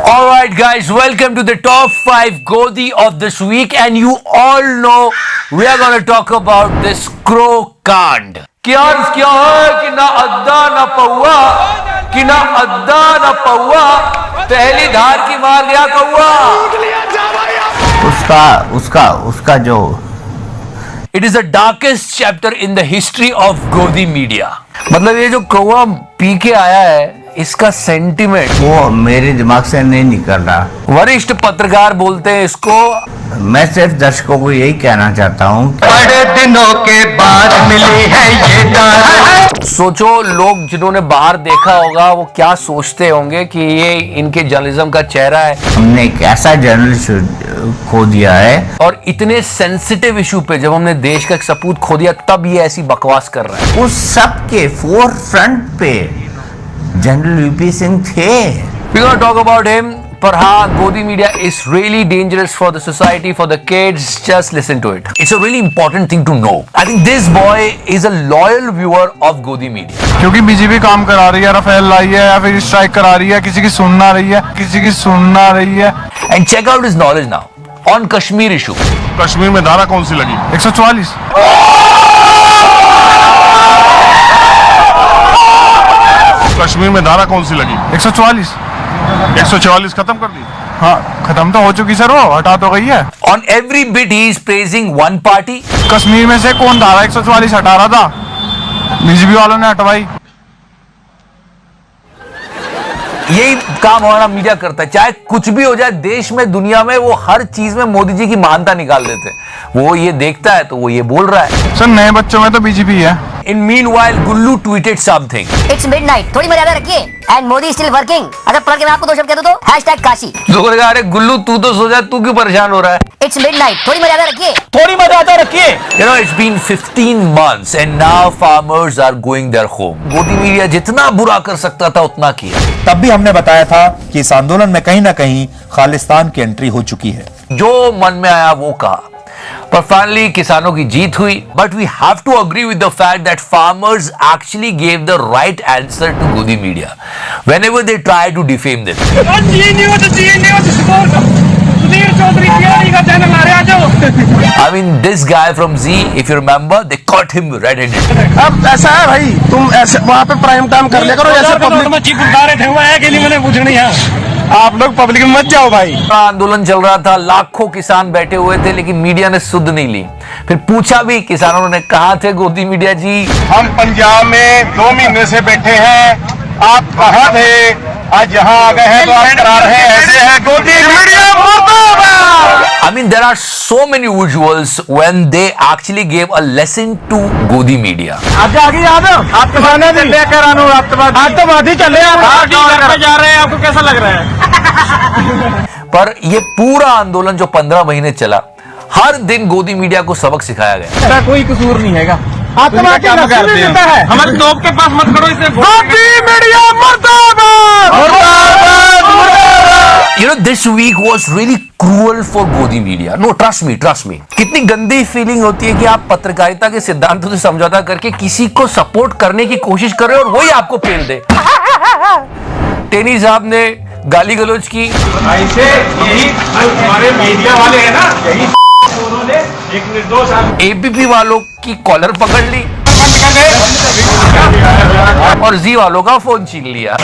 Alright guys, welcome to the top 5 Godi of this week, and you all know we are going to talk about this crow कांड। क्या है कि ना अद्दा ना पौआ, कि ना अद्दा ना पौआ, पहली धार की मार गया कौआ। उसका जो It is the darkest chapter in the history of Godi media। मतलब ये जो कौआ पी के आया है, इसका सेंटिमेंट वो मेरे दिमाग से नहीं निकल रहा। वरिष्ठ पत्रकार बोलते हैं इसको। मैं सिर्फ दर्शकों को यही कहना चाहता हूँ, बड़े दिनों के बाद मिली है ये दाद। सोचो लोग जिन्होंने बाहर देखा होगा वो क्या सोचते होंगे कि ये इनके जर्नलिज्म का चेहरा है। हमने एक ऐसा जर्नलिस्ट खो दिया है, और इतने सेंसिटिव इशू पे जब हमने देश का एक सपूत खो दिया, तब ये ऐसी बकवास कर रहा है। उस सब के फोर फ्रंट पे जनरल वीपी सिंह थे। We're gonna talk about him. पर हाँ, Godi media is really dangerous for the society, for the kids. Just listen to it. It's a really important thing to know. I think this boy is a loyal viewer of Godi media. क्योंकि BJP काम करा रही है, Rafale लाई है या फिर strike करा रही है, किसी की सुनना रही है। And check out his knowledge now on Kashmir issue. Kashmir में धारा कौन सी लगी? 144। कश्मीर में धारा कौन सी लगी? 144। 144 खत्म कर दी। हाँ, खत्म तो हो चुकी सर, वो हटा तो गई है। On every bit he is praising one party. Kashmir में से कौन धारा 144 हटा रहा था? बीजेपी वालों ने हटवाई। यही काम हमारा मीडिया करता है, चाहे कुछ भी हो जाए देश में दुनिया में, वो हर चीज में मोदी जी की महानता निकाल देते हैं। वो ये देखता है तो वो ये बोल रहा है। सर नए बच्चों में तो बीजेपी है। In meanwhile, Gullu tweeted something. It's midnight, थोड़ी मर्यादा रखिए। And Modi is still working। अगर पलट के मैं आपको दो शब्द कह दूं तो hashtag काशी। लोगों ने कहा, अरे गुल्लू तू तो सो जा, तू क्यों परेशान हो रहा है? It's midnight, थोड़ी मर्यादा रखिए। थोड़ी मर्यादा रखिए। You know, it's been 15 months and now farmers are going their home. Godi media जितना बुरा कर सकता था उतना किया। तब भी हमने बताया था कि इस आंदोलन में कहीं ना कहीं खालिस्तान की एंट्री हो चुकी है। जो मन में आया वो कहा, पर फाइनली किसानों की जीत हुई। But we have to agree with the fact that farmers actually gave the right answer to Godi media whenever they try to defame them. I mean, this guy from Z, if you remember, they caught him red-handed. अब ऐसा है भाई, तुम ऐसे वहाँ पे prime time कर लिया करो, ऐसे पब्लिक में चीफ उतारे हुआ है कि नहीं, मैंने पूछनी है। आप लोग पब्लिक में मत जाओ भाई। आंदोलन चल रहा था, लाखों किसान बैठे हुए थे, लेकिन मीडिया ने सुध नहीं ली। फिर पूछा भी, किसानों ने कहा थे गोदी मीडिया जी, हम पंजाब में 2 महीने से बैठे हैं, आप कहाँ थे? आज यहाँ आ गए हैं तो आप करा रहे हैं, ऐसे है गोदी मीडिया मुर्दाबाद। I mean, there are so many visuals when they actually gave a lesson to Godi media. आगे याद है आपके खाने से लेकर आतंकवादी चले, आप जा रहे हैं, आपको कैसा लग रहा है? पर ये पूरा आंदोलन जो 15 महीने चला, हर दिन गोदी मीडिया को सबक सिखाया गया। कोई कसूर नहीं है, आतंकवादी काम करते हैं। हमारे तोप के पास मत खड़ो, इसे गोदी मीडिया मुर्दाबाद, मुर्दाबाद। You know, this week was really cruel for Godi media. No, trust me. कितनी गंदी फीलिंग होती है कि आप पत्रकारिता के सिद्धांतों से समझौता करके किसी को सपोर्ट करने की कोशिश कर रहे हो और वही आपको पेल दे। टेनी साहब ने गाली गलौज की। ऐसे यही हमारे मीडिया वाले हैं ना, यही उन्होंने एक निर्दोष एबीपी वालों की कॉलर पकड़ ली और जी वालों का फोन छीन लिया।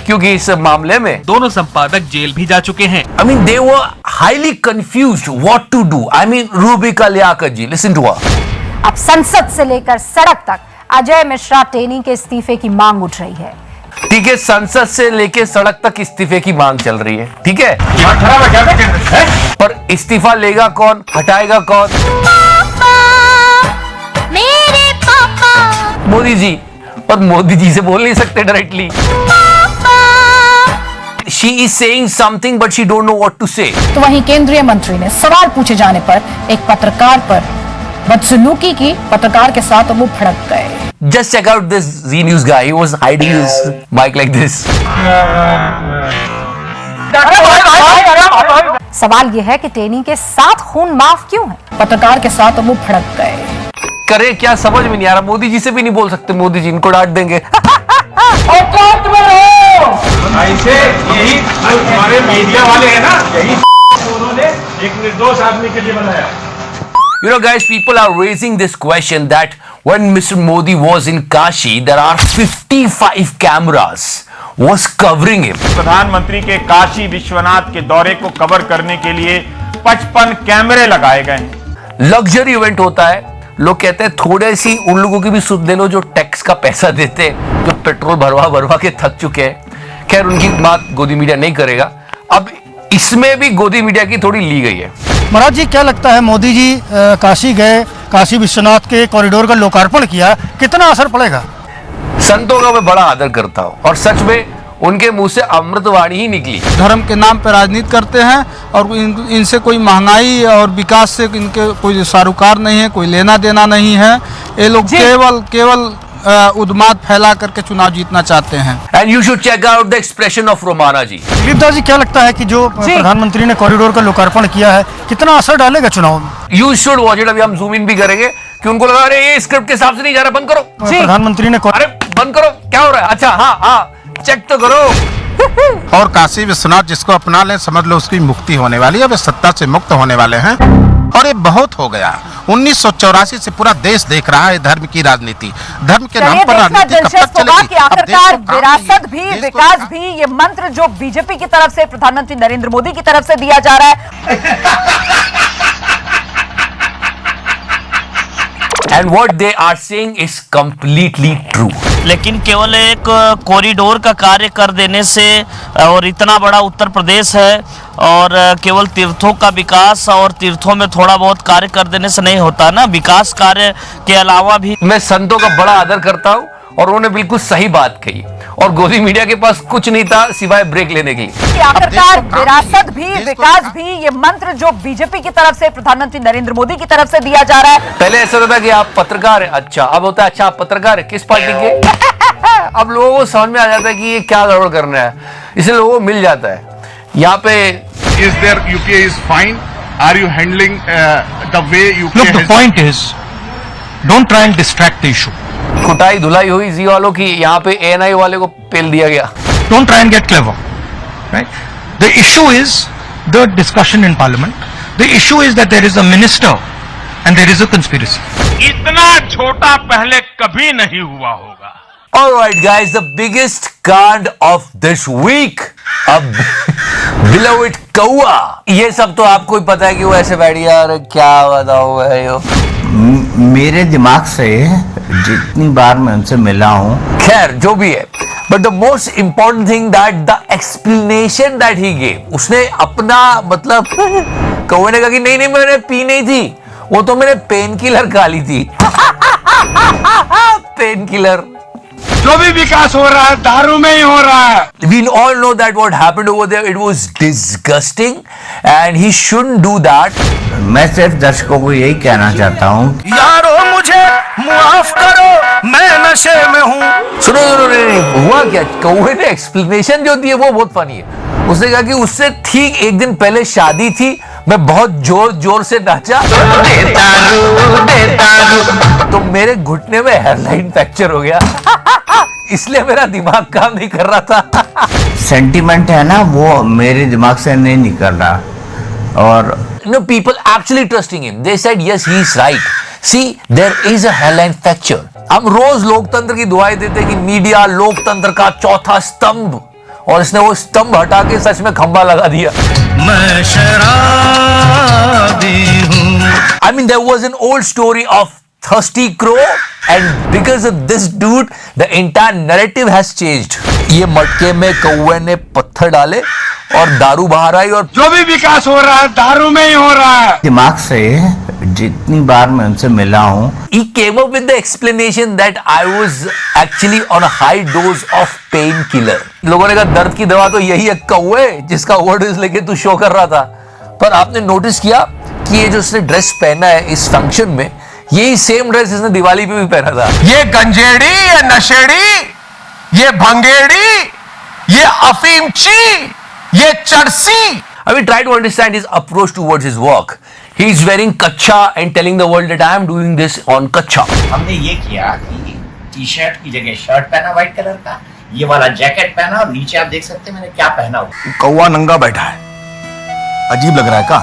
क्योंकि इस मामले में दोनों संपादक जेल भी जा चुके हैं। I mean, they were highly confused what to do. I mean, Rubika Liaquat ji, listen to her. अब संसद से लेकर सड़क तक अजय मिश्रा टेनी के इस्तीफे की मांग उठ रही है। ठीक है, संसद से लेकर सड़क तक इस्तीफे की मांग चल रही है, ठीक है, पर इस्तीफा लेगा कौन, हटाएगा कौन? मेरे पापा मोदी जी। और मोदी जी से बोल नहीं सकते directly. She is saying something but she don't know what to say. तो वहीं केंद्रीय मंत्री ने सवाल पूछे जाने पर एक पत्रकार पर बदसलूकी की, पत्रकार के साथ वो भड़क गए। Just check out this Z News guy. He was hiding his mic like this. सवाल यह है कि टेनी के साथ खून माफ क्यों है? पत्रकार के साथ वो भड़क गए। करें क्या समझ में नहीं आ रहा। मोदी जी से भी नहीं बोल सकते, मोदी जी इनको डांट देंगे। ऐसे यही हमारे मीडिया वाले हैं ना, यही उन्होंने एक निर्दोष आदमी के लिए बनाया। You know, guys, people are raising this question that when Mr. Modi was in Kashi, there are 55 cameras was covering him. प्रधानमंत्री के काशी विश्वनाथ के दौरे को कवर करने के लिए 55 कैमरे लगाए गए हैं। लग्जरी इवेंट होता है, लोग कहते हैं थोड़े सी उन लोगों की भी सुध ले लो जो टैक्स का पैसा देते हैं, जो पेट्रोल भरवा के थक चुके हैं। खैर, उनकी बात गोदी मीडिया नहीं करेगा। अब इसमें भी गोदी मीडिया की थोड़ी ली गई है। महाराज जी, क्या लगता है मोदी जी काशी गए, काशी विश्वनाथ के कॉरिडोर का लोकार्पण किया, कितना असर पड़ेगा? संतों का मैं बड़ा आदर करता हूं और सच में उनके मुंह से अमृतवाणी ही निकली। धर्म के नाम पर राजनीति करते हैं और इनसे कोई महंगाई और विकास से इनके कोई सारोकार नहीं है, कोई लेना देना नहीं है। ये लोग केवल उन्माद फैला करके चुनाव जीतना चाहते हैं। And you should check out the expression of Romana ji. Dilipdas ji, क्या लगता है कि जो प्रधानमंत्री ने कॉरिडोर का लोकार्पण किया है, कितना असर डालेगा चुनाव में? You should watch it. अभी हम जूम इन भी करेंगे कि उनको लगा अरे ये स्क्रिप्ट के हिसाब से नहीं जा रहा, बंद करो। प्रधानमंत्री ने अरे बंद करो, क्या हो रहा है? अच्छा, हाँ, चेक तो करो। और काशी विश्वनाथ जिसको अपना ले, समझ लो उसकी मुक्ति होने वाली है, वे सत्ता से मुक्त होने वाले हैं। और ये बहुत हो गया। 1984 से पूरा देश देख रहा है धर्म की राजनीति, धर्म के नाम पर राजनीति कब तक चलेगी? आखिरकार विरासत भी, विकास भी, ये मंत्र जो बीजेपी की तरफ से, प्रधानमंत्री नरेंद्र मोदी की तरफ से दिया जा रहा है, And what they are saying is completely true. लेकिन केवल एक कॉरिडोर का कार्य कर देने से, और इतना बड़ा उत्तर प्रदेश है, और केवल तीर्थों का विकास और तीर्थों में थोड़ा बहुत कार्य कर देने से नहीं होता ना। विकास कार्य के अलावा भी मैं संतों का बड़ा आदर करता हूं और उन्होंने बिल्कुल सही बात कही, और गोदी मीडिया के पास कुछ नहीं था सिवाय ब्रेक लेने के लिए। आखिरकार विरासत भी, विकास भी, ये मंत्र जो बीजेपी की तरफ से, प्रधानमंत्री नरेंद्र मोदी की तरफ से दिया जा रहा है। पहले ऐसा होता था कि आप पत्रकार हैं, अच्छा, अब होता है अच्छा आप पत्रकार है, किस पार्टी के? अब लोगों को समझ में आ जाता है कि ये क्या गड़बड़ करना है, इसलिए लोगों को मिल जाता है। यहाँ पे Is there UK is fine? Are you handling the way UK? Look, the point is, don't try and distract the issue. कुटाई धुलाई हुई जी वालों की, यहाँ पे ANI वाले को पेल दिया गया। Don't try and get clever, right? The issue is the discussion in Parliament. The issue is that there is a minister and there is a conspiracy. इतना छोटा पहले कभी नहीं हुआ होगा। All right, guys, the biggest कांड of this week, अब beloved कौआ। ये सब तो आपको ही पता है कि वो ऐसे बैठ गया, अरे क्या बताओ है यो। मेरे दिमाग से जितनी बार मैं उनसे मिला हूं, खैर जो भी है, but the most important thing that the explanation that he gave, उसने अपना मतलब कौवे ने कहा कि नहीं मैंने पी नहीं थी, वो तो मैंने पेन किलर खा ली थी। Pain killer. जो भी विकास हो रहा है दारू में ही हो रहा है। We all know that what happened over there, it was disgusting and he shouldn't do that. मैं सिर्फ दर्शकों को यही कहना चाहता हूं, यारो मुझे माफ करो, मैं नशे में हूं। सुनो, नहीं, हुआ क्या? कौवे ने एक्सप्लेनेशन जो दी है वो बहुत फनी है। उसने कहा कि उससे ठीक एक दिन पहले शादी थी, मैं बहुत जोर से नाचा, तो मेरे घुटने में हेयरलाइन फ्रैक्चर हो गया, इसलिए मेरा दिमाग काम नहीं कर रहा था। सेंटिमेंट है ना, वो मेरे दिमाग से नहीं निकल रहा। और No, people actually trusting him. They said yes, he is right. See, there is a hairline fracture. हम रोज लोकतंत्र की दुआएं देते हैं कि मीडिया लोकतंत्र का चौथा स्तंभ, और इसने वो स्तंभ हटा के सच में खंबा लगा दिया। मैं शराबी हूं। I mean, there was an old story of thirsty crow, and because of this dude, the entire narrative has changed. ये मटके में कौवे ने पत्थर डाले और दारू बाहर आई, और जो भी विकास हो रहा है दारू में ही हो रहा है। दिमाग से जितनी बार मैं उनसे मिला हूं, he came up with the explanation that I was actually on a high dose of painkiller. लोगों ने कहा दर्द की दवा तो यही है कौवे, जिसका वर्ड लेके तू शो कर रहा था। पर आपने नोटिस किया कि ये जो उसने ड्रेस पहना है इस फंक्शन में, यही सेम ड्रेस इसने दिवाली पे भी पहना था। ये गंजेड़ी, ये नशेड़ी, ये भंगेड़ी, ये अफीमची, ये चरसी। I mean, try to understand his approach towards his work. he is wearing kacha and telling the world that I am doing this on kacha. हमने ये किया कि टी शर्ट की जगह शर्ट पहना व्हाइट कलर का, ये वाला जैकेट पहना, और नीचे आप देख सकते हैं मैंने क्या पहना हुआ। कौवा नंगा बैठा है, अजीब लग रहा है का?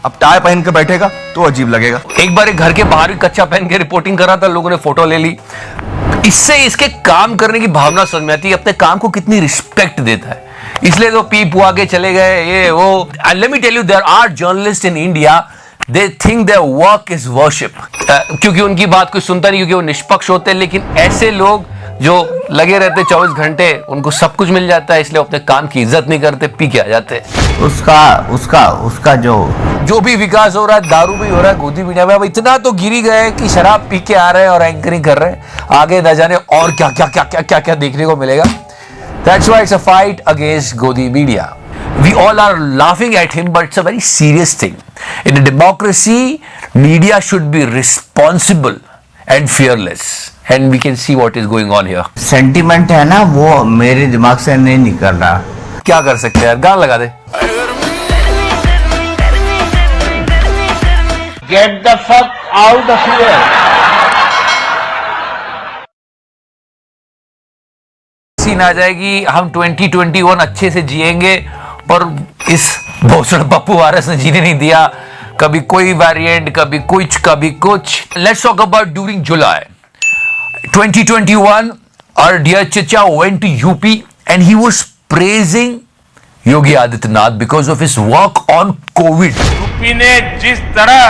अब टाई पहन के बैठेगा तो अजीब लगेगा। एक बार एक घर के बाहर भी कच्चा पहन के रिपोर्टिंग कर रहा था, लोगों ने फोटो ले ली। इससे इसके काम करने की भावना समझ में आती है, अपने काम को कितनी रिस्पेक्ट देता है। इसलिए तो पी पुआ के चले गए ये वो। And let me tell you, there are journalist in India, they think their work is worship, क्योंकि उनकी बात कोई सुनता नहीं, क्योंकि वो निष्पक्ष होते हैं। लेकिन ऐसे लोग जो लगे रहते 24 घंटे, उनको सब कुछ मिल जाता है, इसलिए अपने काम की इज्जत नहीं करते, पी के आ जाते हैं। उसका जो भी विकास हो रहा है, दारू भी हो रहा है गोदी मीडिया में। अब इतना तो गिरी गए कि शराब पी के आ रहे हैं और एंकरिंग कर रहे हैं, आगे न जाने और क्या क्या क्या क्या क्या क्या देखने को मिलेगा। That's why it's a fight against Godi media. We all are laughing at him, but it's a very serious thing. In a democracy, media should be responsible and fearless. And we can see what is going on here. Sentiment है ना, वो मेरे दिमाग से नहीं निकल रहा। क्या कर सकते हैं यार, गाना लगा दे। Get the fuck out of here. Scene आ जाएगी, हम 2021 अच्छे से जिएंगे, पर इस भोसड़ पप्पू वायरस ने जीने नहीं दिया। कभी कोई वेरिएंट, कभी कुछ, कभी कुछ। Let's talk about during July 2021, our dear Chacha went to UP and he was praising Yogi Adityanath because of his work on COVID. UP ने जिस तरह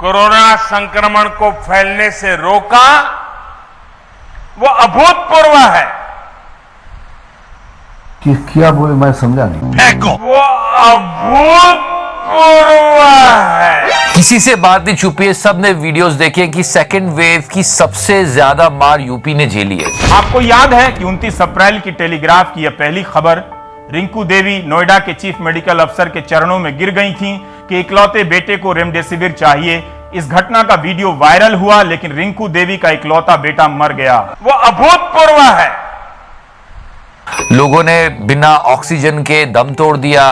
कोरोना संक्रमण को फैलने से रोका, वो अभूतपूर्व है। क्या बोले, मैं समझा नहीं। वो अभूतपूर्व है। किसी से बात नहीं छुपी है, सबने वीडियोस देखे कि सेकेंड वेव की सबसे ज्यादा मार यूपी ने झेली है। आपको याद है कि 29 अप्रैल की टेलीग्राफ की यह पहली खबर रिंकू देवी नोएडा के चीफ मेडिकल अफसर के चरणों में गिर गई थी कि इकलौते बेटे को रेमडेसिविर चाहिए। इस घटना का वीडियो वायरल हुआ, लेकिन रिंकू देवी का इकलौता बेटा मर गया। वो अभूतपूर्व है। लोगों ने बिना ऑक्सीजन के दम तोड़ दिया।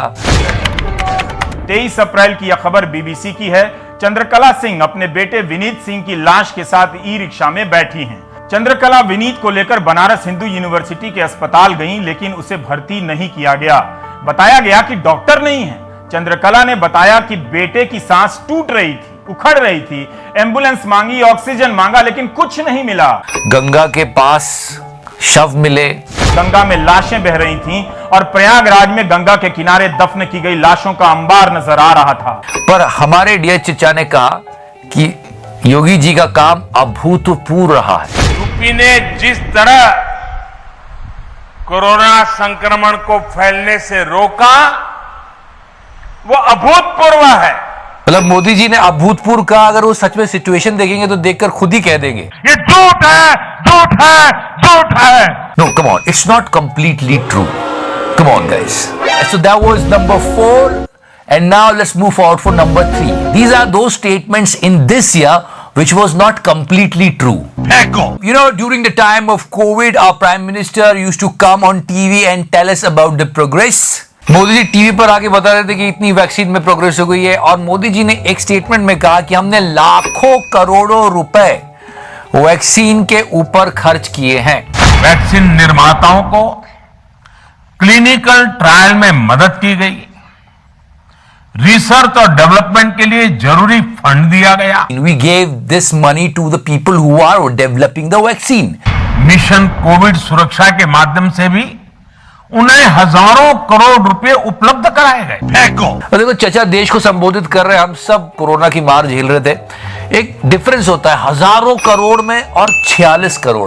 23 अप्रैल की यह खबर बीबीसी की है। चंद्रकला सिंह अपने बेटे विनीत सिंह की लाश के साथ ई रिक्शा में बैठी हैं। चंद्रकला विनीत को लेकर बनारस हिंदू यूनिवर्सिटी के अस्पताल गईं, लेकिन उसे भर्ती नहीं किया गया। बताया गया कि डॉक्टर नहीं है। चंद्रकला ने बताया कि बेटे की सांस टूट रही थी, उखड़ रही थी। एम्बुलेंस मांगी, ऑक्सीजन मांगा, लेकिन कुछ नहीं मिला। गंगा के पास शव मिले, गंगा में लाशें बह रही थीं और प्रयागराज में गंगा के किनारे दफन की गई लाशों का अंबार नजर आ रहा था। पर हमारे डीएच चचा ने कहा कि योगी जी का काम अभूतपूर्व रहा है। यूपी ने जिस तरह कोरोना संक्रमण को फैलने से रोका, वो अभूतपूर्व है। मतलब मोदी जी ने अभूतपूर्व कहा, अगर वो सच में सिचुएशन देखेंगे तो देखकर खुद ही कह देंगे ये झूठ है, झूठ है, झूठ है। No, come on, it's not completely true. Come on, guys. So that was number 4, and now let's move forward for number 3. These are those statements in this year which was not completely true. You know, during the time of COVID, our Prime Minister used to come on TV and tell us about the progress. Modi ji TV पर आके बता रहे थे कि इतनी vaccine में progress हो गई है, और मोदी जी ने एक स्टेटमेंट में कहा कि हमने लाखों करोड़ों रुपए वैक्सीन के ऊपर खर्च किए हैं। वैक्सीन निर्माताओं को क्लिनिकल ट्रायल में मदद की गई, रिसर्च और डेवलपमेंट के लिए जरूरी फंड दिया गया। We gave this money to the people who are developing the vaccine. Mission Covid सुरक्षा के माध्यम से भी उन्हें हजारों करोड़ रुपए उपलब्ध कराए गए। देखो चचा देश को संबोधित कर रहे हैं, हम सब कोरोना की मार झेल रहे थे। एक डिफरेंस होता है हजारों करोड़ में और 46 करोड़।